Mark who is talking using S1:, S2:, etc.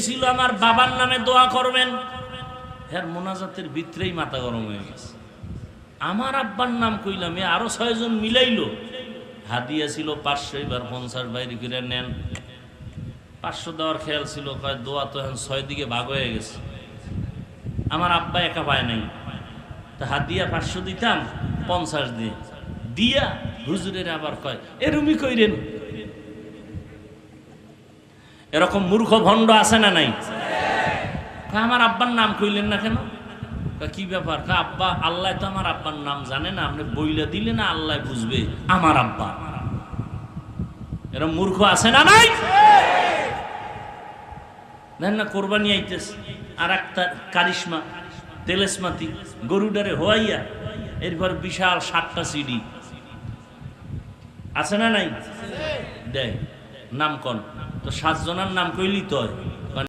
S1: ছিল আমার বাবার নামে দোয়া করবেন, হ্যাঁ মোনাজাতের ভিতরেই মাথা গরম হয়ে গেছে। আমার আব্বার নাম কইলাম, আরো 6 জন মিলাইলো। হাদিয়া ছিল 500, এবার 50 বাইরে করে নেন। 500 দেওয়ার খেয়াল ছিল, কয় দোয়া তো এখন 6 দিকে ভাগ হয়ে গেছে। আমার আব্বা একা পায় নাই, তা হাদিয়া 500 দিতাম, 50 দিয়ে দিয়া হুজুরের আবার কয় এরুমি কইরেন। এরকম মূর্খ ভণ্ড আছে না নাই? আমার আব্বার নাম কইলেন না কেন? কি ব্যাপার? আব্বা, আল্লাহ তো আমার আব্বার নাম জানে না, আপনি বইলা দিলে না আল্লাহ বুঝবে আমার আব্বা। এরকম মূর্খ আছে না নাই? দেখেন না কোরবানি আইতেছে, আর একটা কারিশমা তেলেসমাতি গরুডারে হোয়াইয়া এরপর বিশাল 7টা সিডি আছে না নাই? দেয় নাম কন তো 7 জনের নাম কইলি তো